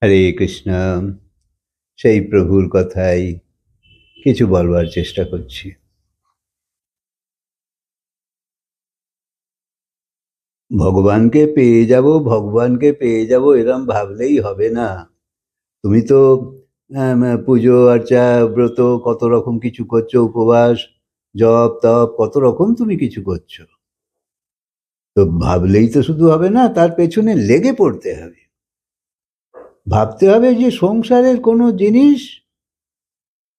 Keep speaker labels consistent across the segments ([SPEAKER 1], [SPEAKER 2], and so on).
[SPEAKER 1] হরে কৃষ্ণ। সেই প্রভুর কথাই কিছু বলবার চেষ্টা করছি। ভগবানকে পেয়ে যাব, ভগবানকে পেয়ে যাব এরম ভাবলেই হবে না। তুমি তো পুজো আর্চা ব্রত কত রকম কিছু করছো, উপবাস জপ তপ কত রকম তুমি কিছু করছো। তো ভাবলেই তো শুধু হবে না, তার পেছনে লেগে পড়তে হবে। ভাবতে হবে যে সংসারের কোনো জিনিস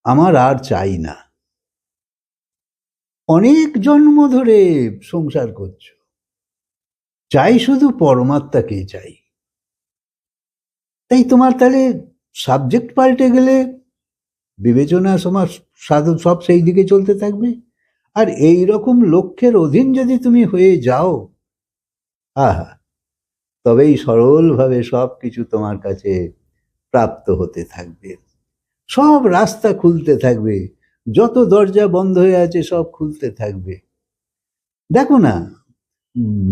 [SPEAKER 1] আমার আর চাই না। অনেক জন্ম ধরে সংসার করছো, চাই শুধু পরমাত্মাকে চাই। তাই তোমার তাহলে সাবজেক্ট পাল্টে গেলে বিবেচনা সমাজ সাধু সব সেই দিকে চলতে থাকবে। আর এই রকম লক্ষ্যের অধীন যদি তুমি হয়ে যাও, আহা, তবেই সরলভাবে সব কিছু তোমার কাছে প্রাপ্ত হতে থাকবে। সব রাস্তা খুলতে থাকবে, যত দরজা বন্ধ হয়ে আছে সব খুলতে থাকবে। দেখো না,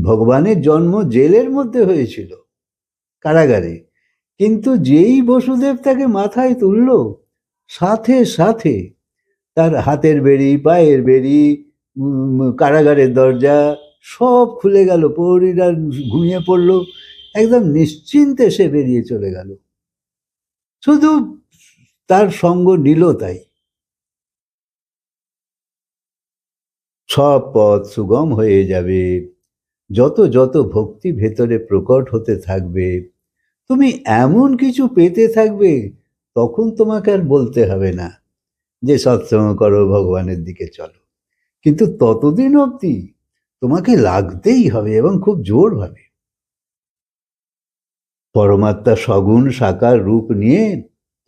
[SPEAKER 1] ভগবানের জন্ম জেলের মধ্যে হয়েছিল, কারাগারে, কিন্তু যেই বসুদেব তাকে মাথায় তুলল, সাথে সাথে তার হাতের বেড়ি, পায়ের বেড়ি, কারাগারের দরজা সব খুলে গেল। প্রহরীরা ঘুমিয়ে পড়ল, একদম নিশ্চিন্তে সে বেরিয়ে চলে গেল। শুধু তার সঙ্গ নিল, তাই সব পথ সুগম হয়ে যাবে। যত যত ভক্তি ভেতরে প্রকট হতে থাকবে, তুমি এমন কিছু পেতে থাকবে, তখন তোমাকে আর বলতে হবে না যে সৎসঙ্গ করো, ভগবানের দিকে চলো। কিন্তু ততদিন অবধি তোমাকে লাগতেই হবে, এবং খুব জোরভাবে। পরমাত্মা সগুণ সাকার রূপ নিয়ে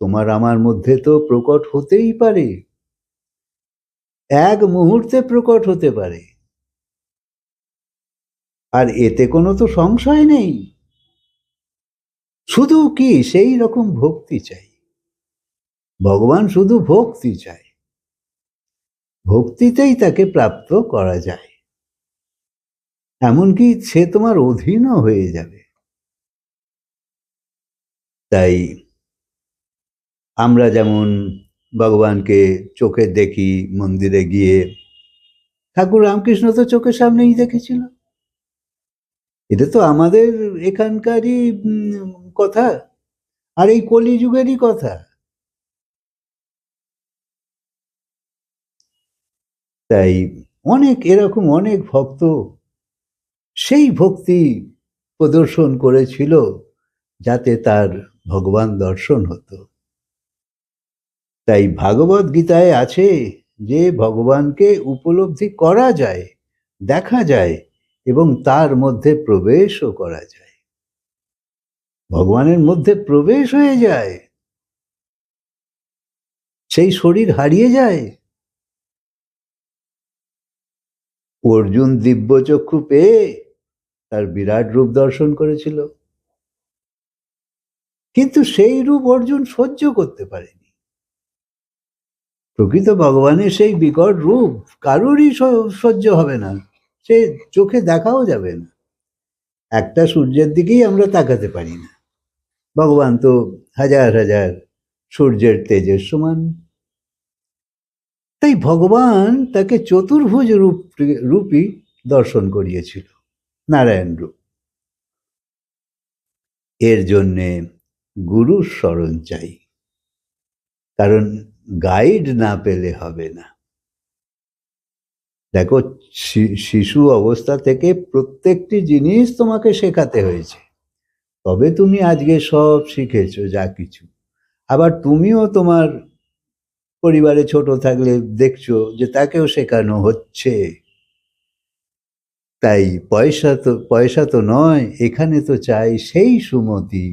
[SPEAKER 1] তোমার আমার মধ্যে তো প্রকট হতেই পারে, এক মুহূর্তে প্রকট হতে পারে। আর এতে কোনো তো সংশয় নেই। শুধু কি সেই রকম ভক্তি চাই। ভগবান শুধু ভক্তি চায়, ভক্তিতেই তাকে প্রাপ্ত করা যায়। এমনকি সে তোমার অধীনও হয়ে যাবে। তাই আমরা যেমন ভগবানকে চোখে দেখি মন্দিরে গিয়ে, ঠাকুর রামকৃষ্ণ তো চোখের সামনেই দেখেছিল। এটা তো আমাদের এখানকারই কথা, আর এই কলিযুগেরই কথা। তাই অনেক এরকম অনেক ভক্ত সেই ভক্তি প্রদর্শন করেছিল, যাতে তার ভগবান দর্শন হতো। তাই ভাগবত গীতায় আছে যে ভগবানকে উপলব্ধি করা যায়, দেখা যায়, এবং তার মধ্যে প্রবেশও করা যায়। ভগবানের মধ্যে প্রবেশ হয়ে যায়, সেই শরীর হারিয়ে যায়। অর্জুন দিব্যচক্ষু পেয়ে তার বিরাট রূপ দর্শন করেছিল, কিন্তু সেই রূপ অর্জুন সহ্য করতে পারেনি। প্রকৃত ভগবানের সেই বিকট রূপ কারোরই সহ্য হবে না, সে চোখে দেখাও যাবে না। একটা সূর্যের দিকেই আমরা তাকাতে পারি না, ভগবান তো হাজার হাজার সূর্যের তেজের সমান। তাই ভগবান তাকে চতুর্ভুজ রূপী দর্শন করিয়েছিল, নারায়ণ রূপ। এর জন্যে গুরুর শরণ চাই, কারণ গাইড না পেলে হবে না। দেখো, শিশু অবস্থা থেকে প্রত্যেকটি জিনিস তোমাকে শেখাতে হয়েছে, তবে তুমি আজকে সব শিখেছো যা কিছু। আবার তুমিও তোমার পরিবারে ছোট থাকলে দেখছো যে তাকেও শেখানো হচ্ছে। তাই পয়সা তো নয়, এখানে তো চাই সেই সুমতি,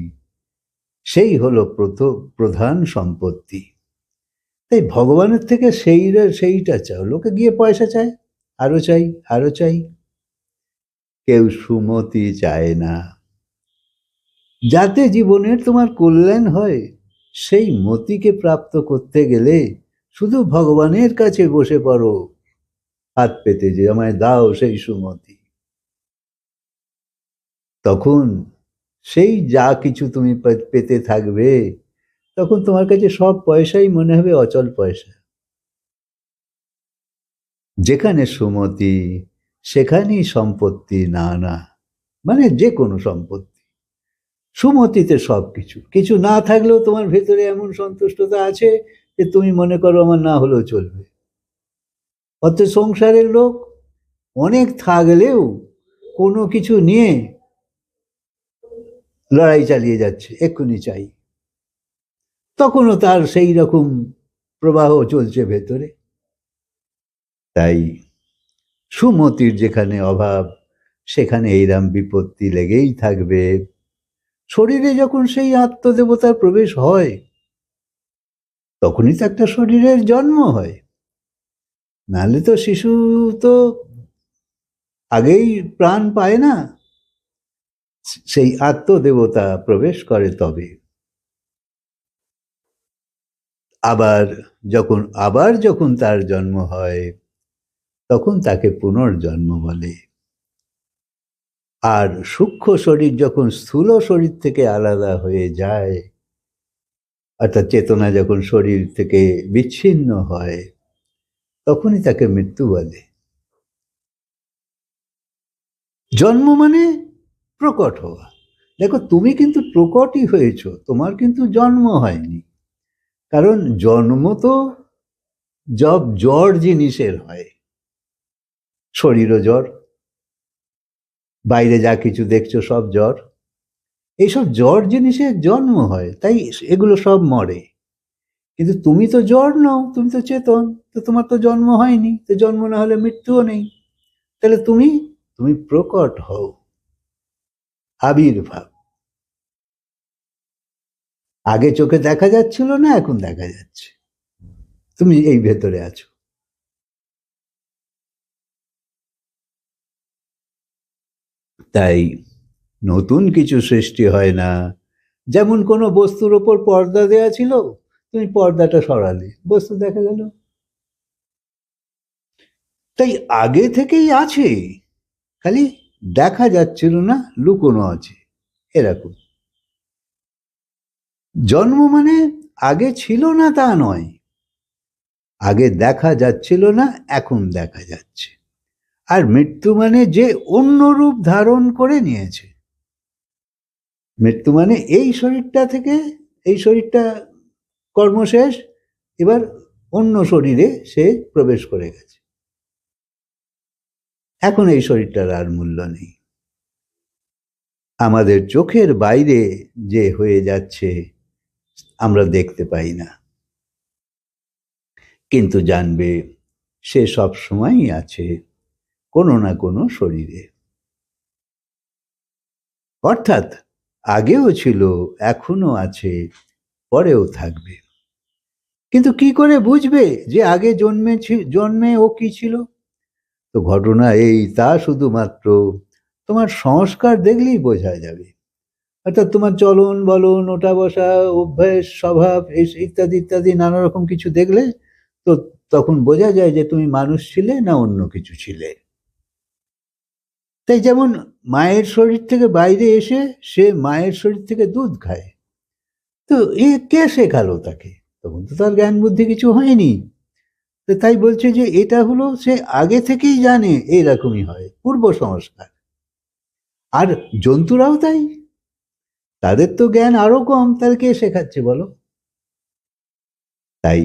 [SPEAKER 1] সেই হলো প্রধান সম্পত্তি। তাই ভগবানের থেকে সেইটা চাও। লোকে গিয়ে পয়সা চায়, আরো চাই, আরো চাই। কেউ সুমতি চায় না। যাতে জীবনের তোমার কল্যাণ হয়, সেই মতিকে প্রাপ্ত করতে গেলে শুধু ভগবানের কাছে বসে পড়ো, হাত পেতে, যে আমায় দাও সেই সুমতি। তখন সেই যা কিছু তুমি পেতে থাকবে, তখন তোমার কাছে সব পয়সাই মনে হবে অচল পয়সা। যেখানে সুমতি সেখানেই সম্পত্তি নানা, মানে যে কোনো সম্পত্তি। সুমতিতে সব কিছু, কিছু না থাকলেও তোমার ভেতরে এমন সন্তুষ্টতা আছে যে তুমি মনে করো আমার না হলেও চলবে। অত সংসারের লোক অনেক থাকলেও কোনো কিছু নিয়ে লড়াই চালিয়ে যাচ্ছে, এক্ষুনি চাই, তখনও তার সেই রকম প্রবাহ চলছে ভেতরে। তাই সুমতির যেখানে অভাব সেখানে এইরকম বিপত্তি লেগেই থাকবে। শরীরে যখন সেই আত্মদেবতার প্রবেশ হয়, তখনই তো একটা শরীরের জন্ম হয়। নাহলে তো শিশু তো আগেই প্রাণ পায় না, সেই আত্মদেবতা প্রবেশ করে তবে। আবার যখন তার জন্ম হয়, তখন তাকে পুনর্জন্ম বলে। আর সূক্ষ্ম শরীর যখন স্থূল শরীর থেকে আলাদা হয়ে যায়, অর্থাৎ চেতনা যখন শরীর থেকে বিচ্ছিন্ন হয়, তখনই তাকে মৃত্যু বলে। জন্ম মানে প্রকট হওয়া। দেখো, তুমি কিন্তু প্রকটই হয়েছ, তোমার কিন্তু জন্ম হয়নি। কারণ জন্ম তো জড় জিনিসের হয়, শরীরও জড়, বাইরে যা কিছু দেখছো সব জড়। এইসব জড় জিনিসের জন্ম হয়, তাই এগুলো সব মরে। কিন্তু তুমি তো জড় নও, তুমি তো চেতন, তো তোমার তো জন্ম হয়নি, তো জন্ম না হলে মৃত্যুও নেই। তাহলে তুমি তুমি প্রকট হও, আবির্ভাব। আগে চোখে দেখা যাচ্ছিল না, এখন দেখা যাচ্ছে, তুমি এই ভেতরে আছো। তাই নতুন কিছু সৃষ্টি হয় না। যেমন কোনো বস্তুর ওপর পর্দা দেয়া ছিল, তুমি পর্দাটা সরালে, বস্তু দেখা গেল। তাই আগে থেকেই আছে, খালি দেখা যাচ্ছিল না, লুকোনো আছে, এরকম। জন্ম মানে আগে ছিল না তা নয়, আগে দেখা যাচ্ছিল না, এখন দেখা যাচ্ছে। আর মৃত্যু মানে যে অন্য রূপ ধারণ করে নিয়েছে। মৃত্যু মানে এই শরীরটা থেকে, এই শরীরটা কর্মশেষ, এবার অন্য শরীরে সে প্রবেশ করে গেছে। এখন এই শরীরটার আর মূল্য নেই। আমাদের চোখের বাইরে যে হয়ে যাচ্ছে আমরা দেখতে পাই না, কিন্তু জানবে সে সব সময়ই আছে কোনো না কোনো শরীরে। অর্থাৎ আগেও ছিল, এখনো আছে, পরেও থাকবে। কিন্তু কি করে বুঝবে যে আগে জন্মে ও কি ছিল? তো ঘটনা এই, তা শুধুমাত্র তোমার সংস্কার দেখলেই বোঝা যাবে। অর্থাৎ তোমার চলন বলন, ওঠা বসা, অভ্যাস, স্বভাব, ইত্যাদি ইত্যাদি নানা রকম কিছু দেখলে তো তখন বোঝা যায় যে তুমি মানুষ ছিলে না অন্য কিছু ছিলে। তাই যেমন মায়ের শরীর থেকে বাইরে এসে সে মায়ের শরীর থেকে দুধ খায়, তো এ কে শেখালো তাকে? তখন তো তার জ্ঞান বুদ্ধি কিছু হয়নি। তো তাই বলছে যে এটা হলো সে আগে থেকেই জানে এইরকমই হয়, পূর্ব সংস্কার। আর জন্তুরাও তাই, তাদের তো জ্ঞান আরো কম, তার কে শেখাচ্ছে বলো? তাই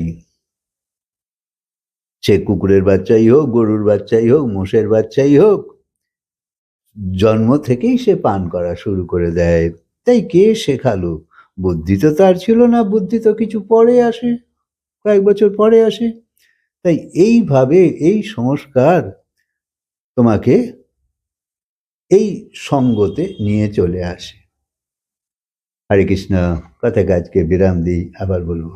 [SPEAKER 1] সে কুকুরের বাচ্চাই হোক, গরুর বাচ্চাই হোক, মোষের বাচ্চাই হোক, জন্ম থেকেই সে পান করা শুরু করে দেয়। তাই কে শেখালো? বুদ্ধি তো তার ছিল না, বুদ্ধি তো কিছু পরে আসে, কয়েক বছর পরে আসে। তাই এইভাবে এই সংস্কার তোমাকে এই সঙ্গতে নিয়ে চলে আসে। হরে কৃষ্ণ। কথাকে আজকে বিরাম দিই, আবার বলবো।